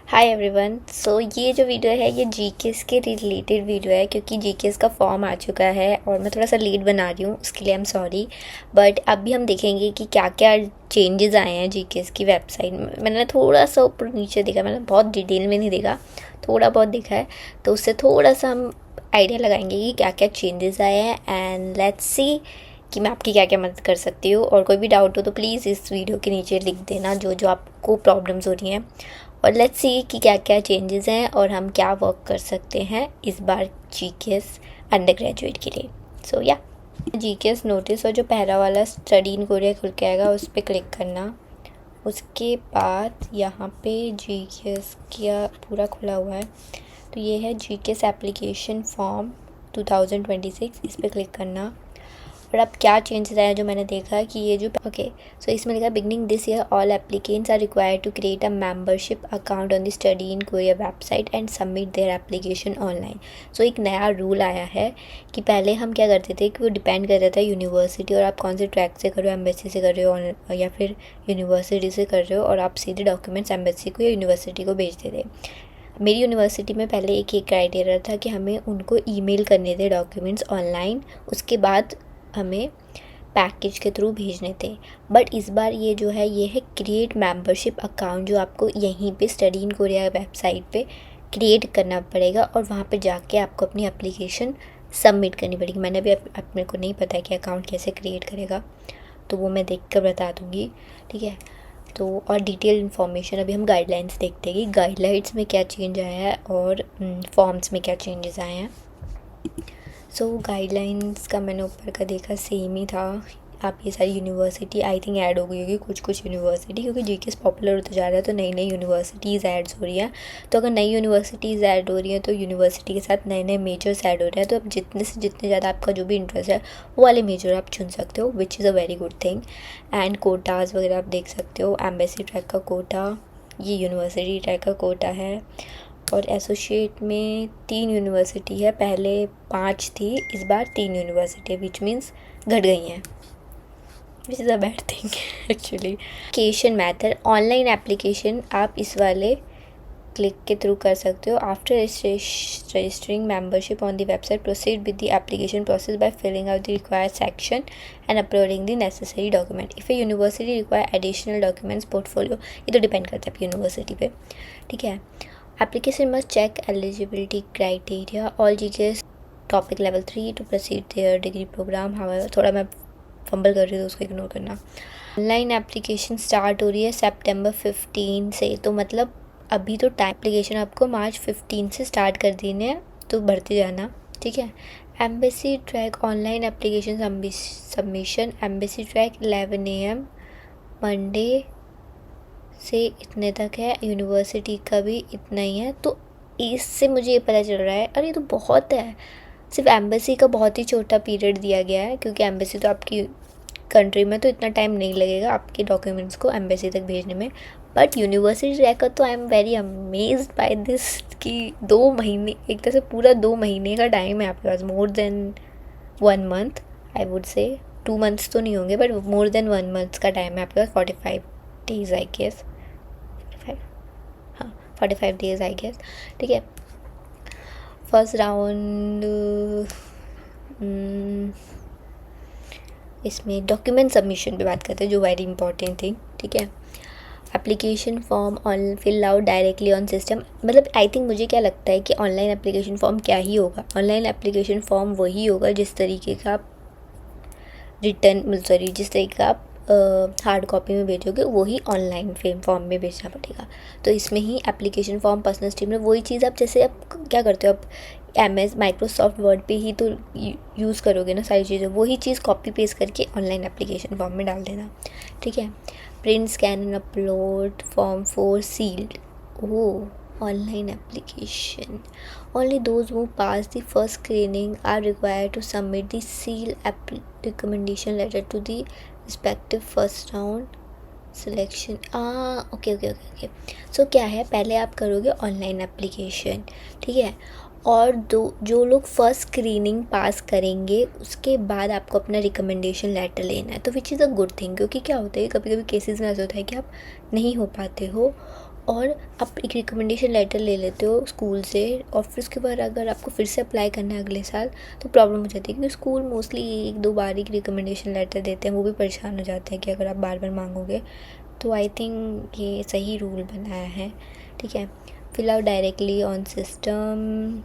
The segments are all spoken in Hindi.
Hi everyone. सो ये जो वीडियो है ये जीकेएस के रिलेटेड वीडियो है, क्योंकि जीकेएस का फॉर्म आ चुका है और मैं थोड़ा सा लेट बना रही हूँ, उसके लिए आई एम सॉरी। बट अभी हम देखेंगे कि क्या क्या चेंजेस आए हैं जीकेएस की वेबसाइट में। मैंने थोड़ा सा ऊपर नीचे देखा, मैंने बहुत डिटेल में नहीं देखा, थोड़ा बहुत देखा है, तो उससे थोड़ा सा हम आइडिया लगाएंगे कि क्या क्या चेंजेस आए हैं। एंड लेट्स सी कि मैं आपकी क्या क्या मदद कर सकती हूँ। और कोई भी डाउट हो तो प्लीज़ इस वीडियो के नीचे लिख देना जो जो आपको प्रॉब्लम्स हो रही हैं, और लेट्स सी कि क्या क्या चेंजेस हैं और हम क्या वर्क कर सकते हैं इस बार जीकेएस अंडर ग्रेजुएट के लिए। सो या जीकेएस नोटिस और जो पहला वाला स्टडी इन कोरिया खुल के आएगा उस पर क्लिक करना। उसके बाद यहाँ पे जीकेएस का पूरा खुला हुआ है, तो ये है जीकेएस एप्लीकेशन फॉर्म 2026, इस पर क्लिक करना। और अब क्या चेंजेस आया जो मैंने देखा कि ये जो सो इसमें लिखा beginning this year all applicants are required to create a membership account on the study in Korea website and submit their application online. So एक नया रूल आया है कि पहले हम क्या करते थे कि वो डिपेंड करता था यूनिवर्सिटी और आप कौन से ट्रैक से कर रहे हो, एम्बेसी से कर रहे हो या फिर यूनिवर्सिटी से कर रहे हो, और आप सीधे डॉक्यूमेंट्स एम्बेसी को या यूनिवर्सिटी को भेजते थे। मेरी यूनिवर्सिटी में पहले एक क्राइटेरिया था कि हमें उनको ईमेल करने थे डॉक्यूमेंट्स ऑनलाइन, उसके बाद हमें पैकेज के थ्रू भेजने थे। बट इस बार ये जो है ये है क्रिएट मेंबरशिप अकाउंट, जो आपको यहीं पे स्टडी इन कोरिया वेबसाइट पे क्रिएट करना पड़ेगा और वहाँ पे जाके आपको अपनी एप्लीकेशन सबमिट करनी पड़ेगी। मैंने भी अपने को नहीं पता कि अकाउंट कैसे क्रिएट करेगा, तो वो मैं देख कर बता दूँगी, ठीक है। तो और डिटेल इन्फॉर्मेशन अभी हम गाइडलाइंस देखते हैं कि गाइडलाइंस में क्या चेंज आया है और फॉर्म्स में क्या चेंजेस आए हैं। सो गाइडलाइंस का मैंने ऊपर का देखा सेम ही था। आप ये सारी यूनिवर्सिटी आई थिंक ऐड हो गई होगी, कुछ यूनिवर्सिटी, क्योंकि जीकेएस पॉपुलर होता जा रहा है तो नई नई यूनिवर्सिटीज़ ऐड्स हो रही हैं। तो अगर नई यूनिवर्सिटीज़ ऐड हो रही हैं तो यूनिवर्सिटी के साथ नए नए मेजर्स ऐड हो रहे हैं, तो अब जितने से जितने ज़्यादा आपका जो भी इंटरेस्ट है वो वाले मेजर आप चुन सकते हो, विच is a very good thing. And Kota's वगैरह आप देख सकते हो, एम्बेसी ट्रैक का कोटा, ये यूनिवर्सिटी ट्रैक का कोटा है। और एसोसिएट में 3 यूनिवर्सिटी है, पहले 5 थी, इस बार 3 यूनिवर्सिटी है, विच मीन्स घट गई हैं, which is a bad thing actually. Application method, online application आप इस वाले क्लिक के थ्रू कर सकते हो। After registering membership on the website proceed with the application process by filling out the required section and uploading the necessary document. If a university require additional documents portfolio, ये तो डिपेंड करता है आपकी यूनिवर्सिटी पे, ठीक है। Application must check eligibility criteria. All GKS topic level 3 to proceed their degree program. However, थोड़ा मैं फंबल कर रही हूँ तो उसको इग्नोर करना। ऑनलाइन एप्लीकेशन स्टार्ट हो रही है September 15 से, तो मतलब अभी तो टाइम, एप्लीकेशन आपको March 15 से स्टार्ट कर देने हैं, तो भरते जाना, ठीक है। Embassy track online application submission, embassy track 11 AM Monday से इतने तक है, यूनिवर्सिटी का भी इतना ही है। तो इससे मुझे ये पता चल रहा है, अरे ये तो बहुत है। सिर्फ एम्बेसी का बहुत ही छोटा पीरियड दिया गया है, क्योंकि एम्बेसी तो आपकी कंट्री में तो इतना टाइम नहीं लगेगा आपके डॉक्यूमेंट्स को एम्बेसी तक भेजने में। बट यूनिवर्सिटी रहकर तो I am very amazed by this कि 2 महीने, एक तरह से पूरा 2 महीने का टाइम है आपके पास, more than 1 month, I would say 2 months तो नहीं होंगे बट मोर देन 1 मंथ का टाइम है आपके पास, 45 days I guess, 45 days I guess, ठीक है। फर्स्ट राउंड इसमें डॉक्यूमेंट सबमिशन पे बात करते हैं, जो वेरी इंपॉर्टेंट थिंग, ठीक है। Application form on fill out directly on system, मतलब आई थिंक मुझे क्या लगता है कि ऑनलाइन एप्लीकेशन फॉर्म क्या ही होगा, ऑनलाइन एप्लीकेशन फॉर्म वही होगा जिस तरीके का आप जिस तरीके का आप हार्ड कॉपी में भेजोगे वही ऑनलाइन फॉर्म में भेजना पड़ेगा। तो इसमें ही एप्लीकेशन फॉर्म पर्सनल स्ट्रीम में वही चीज़, आप जैसे आप क्या करते हो, आप माइक्रोसॉफ्ट वर्ड पे ही तो यूज़ करोगे ना सारी चीज़ें, वही चीज़ कॉपी पेस्ट करके ऑनलाइन एप्लीकेशन फॉर्म में डाल देना, ठीक है। Print scan and upload form 4 sealed, oh online application, only those who pass the first screening are required to submit the seal recommendation letter to the respective first round selection. Okay. So क्या है, पहले आप करोगे ऑनलाइन एप्लीकेशन, ठीक है, और जो लोग फर्स्ट स्क्रीनिंग पास करेंगे उसके बाद आपको अपना रिकमेंडेशन लेटर लेना है, तो विच इज़ अ गुड थिंग, क्योंकि क्या होता है कभी कभी केसेस में ऐसा होता है कि आप नहीं हो पाते हो और आप एक रिकमेंडेशन लेटर ले लेते हो स्कूल से, और फिर उसके बाद अगर आपको फिर से अप्लाई करना है अगले साल तो प्रॉब्लम हो जाती है, क्योंकि स्कूल मोस्टली 1-2 बार ही रिकमेंडेशन लेटर देते हैं, वो भी परेशान हो जाते हैं कि अगर आप बार बार मांगोगे। तो आई थिंक ये सही रूल बनाया है, ठीक है। Fill out directly on system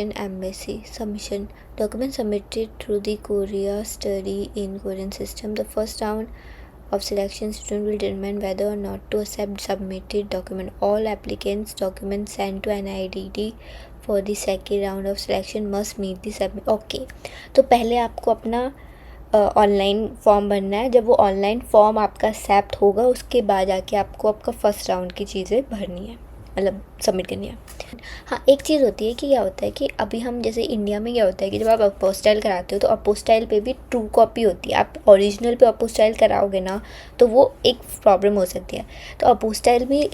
embassy submission document submitted through the Korea study in Korean system the first round of selection, student will determine whether or not to accept submitted document. All applicants documents sent to NIDD for the second round of selection must meet the submit. Okay, तो पहले आपको अपना ऑनलाइन फॉर्म भरना है। जब वो ऑनलाइन फॉर्म आपका एक्सेप्ट होगा उसके बाद जाके आपको आपका फर्स्ट राउंड की चीज़ें भरनी है, मतलब सबमिट करनी है। हाँ, एक चीज़ होती है कि क्या होता है कि अभी हम जैसे इंडिया में क्या होता है कि जब आप अपोस्टाइल कराते हो तो अपोस्टाइल पे भी ट्रू कॉपी होती है। आप ओरिजिनल पे अपोस्टाइल कराओगे ना तो वो एक प्रॉब्लम हो सकती है। तो अपोस्टाइल भी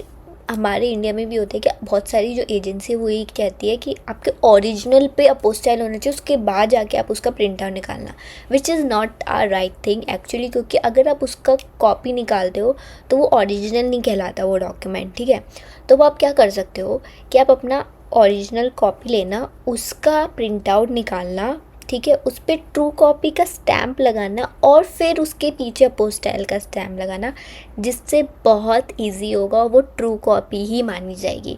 हमारे इंडिया में भी होता है कि बहुत सारी जो एजेंसी वो ये कहती है कि आपके ओरिजिनल पे अपोस्टाइल होना चाहिए, उसके बाद जाके आप उसका प्रिंट आउट निकालना, which is not a right thing actually, क्योंकि अगर आप उसका कॉपी निकालते हो तो वो ओरिजिनल नहीं कहलाता वो डॉक्यूमेंट, ठीक है। तो वो आप क्या कर सकते हो कि आप अपना ओरिजिनल कॉपी लेना, उसका प्रिंट आउट निकालना, ठीक है, उस पर ट्रू कॉपी का स्टैम्प लगाना और फिर उसके पीछे अपोस्टाइल का स्टैम्प लगाना, जिससे बहुत इजी होगा और वो ट्रू कॉपी ही मानी जाएगी।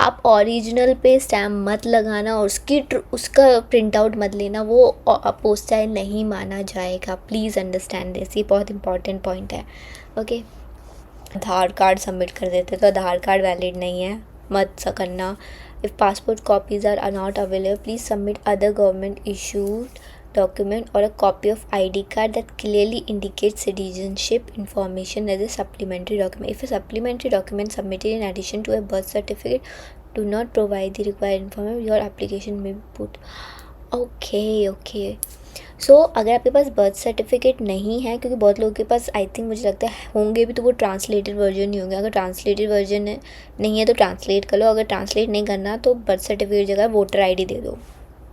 आप ओरिजिनल पे स्टैम्प मत लगाना और उसका प्रिंट आउट मत लेना, वो अपोस्टाइल नहीं माना जाएगा। प्लीज़ अंडरस्टैंड दिस, ये बहुत इंपॉर्टेंट पॉइंट है, ओके। आधार कार्ड सबमिट कर देते तो आधार कार्ड वैलिड नहीं है, मत करना। If passport copies are not available, please submit other government issued document or a copy of ID card that clearly indicates citizenship information as a supplementary document. If a supplementary document submitted in addition to a birth certificate do not provide the required information, your application may be put. Okay. सो अगर आपके पास बर्थ सर्टिफिकेट नहीं है, क्योंकि बहुत लोगों के पास आई थिंक मुझे लगता है होंगे भी, तो वो ट्रांसलेटेड वर्जन नहीं होंगे। अगर ट्रांसलेटेड वर्जन नहीं है तो ट्रांसलेट कर लो, अगर ट्रांसलेट नहीं करना तो बर्थ सर्टिफिकेट जगह वोटर आईडी दे दो,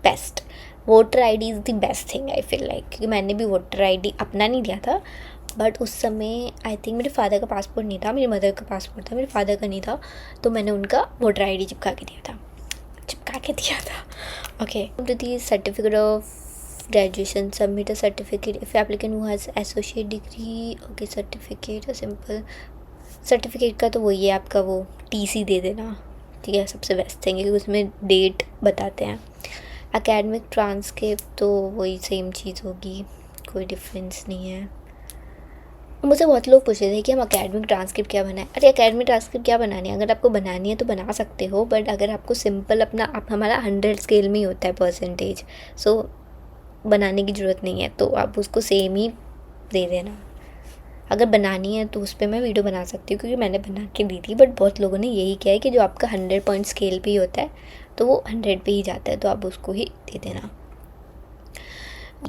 best. Voter ID is the best thing I feel like, क्योंकि मैंने भी वोटर आईडी अपना नहीं दिया था, बट उस समय आई थिंक मेरे फादर का पासपोर्ट नहीं था, मेरी मदर का पासपोर्ट था, मेरे फादर का नहीं था, तो मैंने उनका वोटर आईडी चिपका के दिया था। Okay, to the certificate of graduation, submit a certificate if applicant who has associate degree, okay, certificate simple certificate का तो वही है आपका वो टीसी दे देना, ठीक है, सबसे बेस्ट थिंग है क्योंकि उसमें डेट बताते हैं। एकेडमिक ट्रांसक्रिप्ट तो वही सेम चीज़ होगी, कोई डिफरेंस नहीं है। मुझे बहुत लोग पूछ रहे थे कि हम एकेडमिक ट्रांसक्रिप्ट क्या बनाएं। अरे एकेडमिक ट्रांसक्रिप्ट क्या बनानी है, अगर आपको बनानी है तो बना सकते हो, बट अगर आपको सिंपल अपना आप हमारा 100 स्केल में ही होता है परसेंटेज, सो बनाने की ज़रूरत नहीं है, तो आप उसको सेम ही दे देना। अगर बनानी है तो उस पर मैं वीडियो बना सकती हूँ क्योंकि मैंने बना के दी थी, बट बहुत लोगों ने यही किया है कि जो आपका 100 पॉइंट स्केल पे ही होता है तो वो 100 पे ही जाता है, तो आप उसको ही दे देना।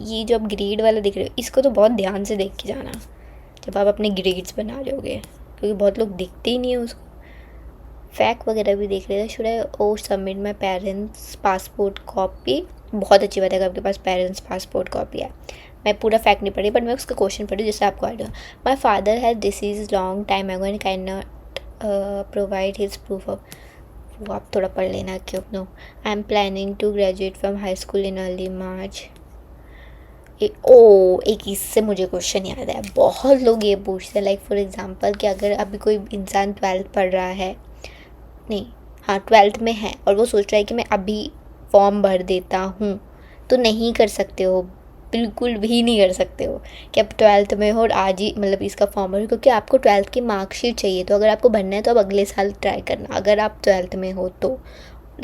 ये जो आप ग्रेड वाला देख रहे हो इसको तो बहुत ध्यान से देख के जाना जब आप अपने ग्रेड्स बना रहे, क्योंकि बहुत लोग देखते ही नहीं है उसको। फैक्ट वगैरह भी देख रहे थे। शुड आई ओ submit my parents passport copy, बहुत अच्छी बात है अगर आपके पास पेरेंट्स पासपोर्ट कॉपी है। मैं पूरा फैक्ट नहीं पढ़ी बट मैं उसका क्वेश्चन पढ़ी जिससे आपको idea. My father has disease long time ago and can not provide his proof of, वो आप थोड़ा पढ़ लेना क्यों। No, I am planning to graduate from high school in early March. एक इससे मुझे क्वेश्चन याद है, बहुत लोग ये पूछते हैं लाइक फॉर एग्जांपल कि अगर अभी कोई इंसान 12th पढ़ रहा है, नहीं हाँ 12th में है और वो सोच रहा है कि मैं अभी फॉर्म भर देता हूँ, तो नहीं कर सकते हो, बिल्कुल भी नहीं कर सकते हो कि आप 12th में हो और आज ही मतलब इसका फॉर्म भरो, क्योंकि आपको 12th की मार्कशीट चाहिए। तो अगर आपको भरना है तो आप अगले साल ट्राई करना, अगर आप 12th में हो तो,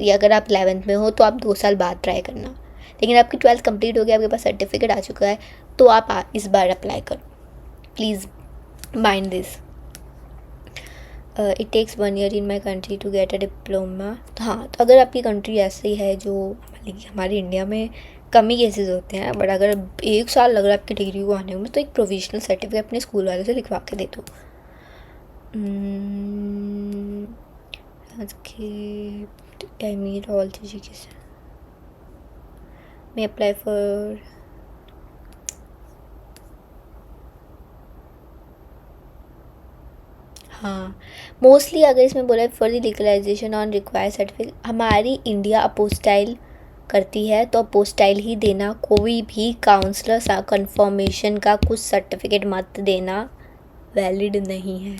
या अगर आप 11th में हो तो आप 2 साल बाद ट्राई करना। लेकिन आपकी 12th कंप्लीट हो गया, आपके पास सर्टिफिकेट आ चुका है, तो आप इस बार अप्लाई करो, please mind this. It takes 1 year in my country to get a diploma. हाँ, तो अगर आपकी कंट्री ऐसी है जो हमारे इंडिया में कम ही केसेस होते हैं, बट अगर 1 साल लग रहा है आपकी डिग्री को आने में, तो एक प्रोविजनल सर्टिफिकेट अपने स्कूल वाले से लिखवा के दे दो। I meet all education may apply for हाँ, मोस्टली अगर इसमें बोला है for the legalization on required certificate, हमारी इंडिया अपोस्टाइल करती है तो अपोस्टाइल ही देना। कोई भी काउंसलर कंफर्मेशन का कुछ सर्टिफिकेट मत देना, वैलिड नहीं है।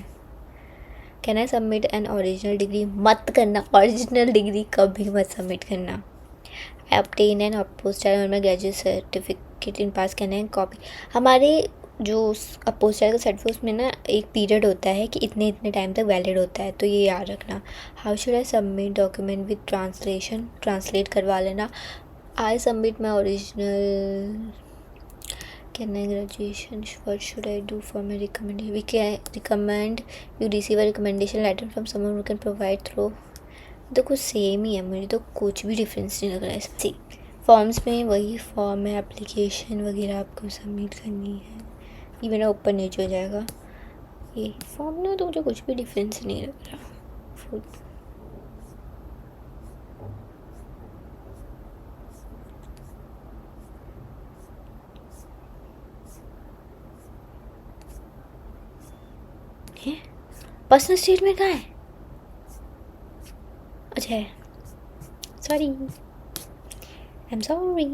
Can I submit an original degree, मत करना, ओरिजिनल डिग्री कभी मत सबमिट करना। आई ऑब्टेन एन अपोस्टाइल और मैं ग्रेजुएट सर्टिफिकेट इन पास करना है कॉपी। हमारे जो अपोस्टाइल का सर्टिफिकेट उसमें ना एक पीरियड होता है कि इतने इतने टाइम तक वैलिड होता है, तो ये याद रखना। How should I submit document with translation, translate करवा लेना। I submit my original, can I graduation, what should I do for my recommendation, we can recommend you receive a recommendation letter from someone who can provide through. तो कुछ सेम ही है, मुझे तो कुछ भी डिफरेंस नहीं लग रहा है इसमें। फॉर्म्स में वही फॉर्म है, एप्लीकेशन वगैरह आपको सबमिट करनी है, ये मेरा ऊपर नीचे हो जाएगा। ये फॉर्म में तो मुझे कुछ भी डिफरेंस नहीं लग रहा। पर्सनल स्टेटमेंट कहाँ है? अच्छा है, sorry, I'm sorry.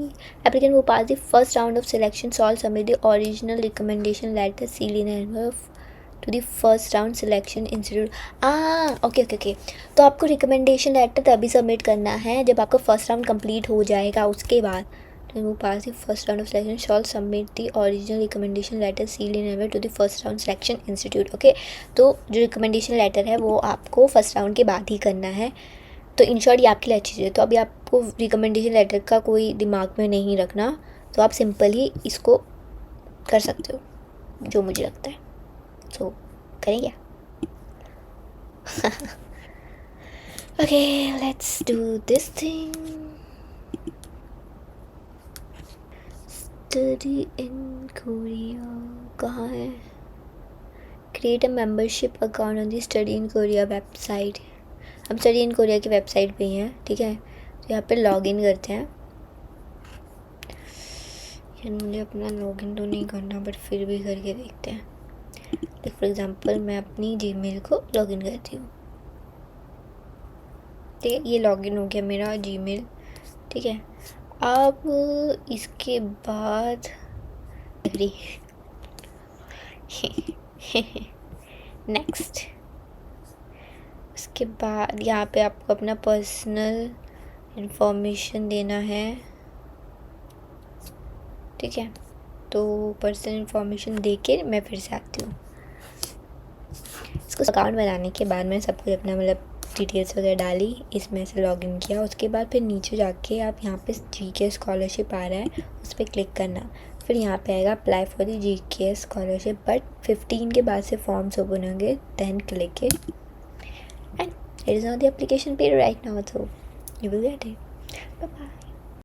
Applicant who passed the first round of selection shall submit the original recommendation letter sealed in envelope to the first round selection institute. Okay. तो आपको रिकमेंडेशन लेटर तभी सबमिट करना है जब आपका फर्स्ट राउंड कंप्लीट हो जाएगा। उसके बाद who passed the first round of selection shall submit the original recommendation letter sealed in envelope to the first round selection institute. Okay, तो जो रिकमेंडेशन लेटर है वो आपको फर्स्ट राउंड के बाद ही करना है। तो इन शॉर्ट ये आपके लिए अच्छी चीज़ है। तो अभी आपको रिकमेंडेशन लेटर का कोई दिमाग में नहीं रखना, तो आप सिंपल ही इसको कर सकते हो, जो मुझे लगता है। सो करें क्या? Okay, let's do this thing. Study in Korea कहाँ है? Create a membership account on the study in Korea website. हम स्टडी इन कोरिया की वेबसाइट पे ही हैं, ठीक है। तो यहाँ पे लॉगिन करते हैं। यार मुझे अपना लॉगिन तो नहीं करना, बट फिर भी करके देखते हैं। लाइक फॉर एग्जांपल मैं अपनी जीमेल को लॉगिन करती हूँ, ठीक है। ये लॉगिन हो गया मेरा जीमेल, ठीक है। अब इसके बाद नेक्स्ट, उसके बाद यहाँ पे आपको अपना पर्सनल इंफॉर्मेशन देना है, ठीक है। तो पर्सनल इंफॉर्मेशन दे के मैं फिर से आती हूँ। इसको अकाउंट बनाने के बाद मैं सब कुछ अपना मतलब डिटेल्स वगैरह डाली, इसमें से लॉगिन किया। उसके बाद फिर नीचे जाके आप यहाँ पे जीके स्कॉलरशिप आ रहा है, उस पर क्लिक करना। फिर यहाँ पे आएगा apply for the GK scholarship, but 15 के बाद से फॉर्म्स ओपन होंगे, then click it and it is not the application period right now, so you will get it. Bye bye.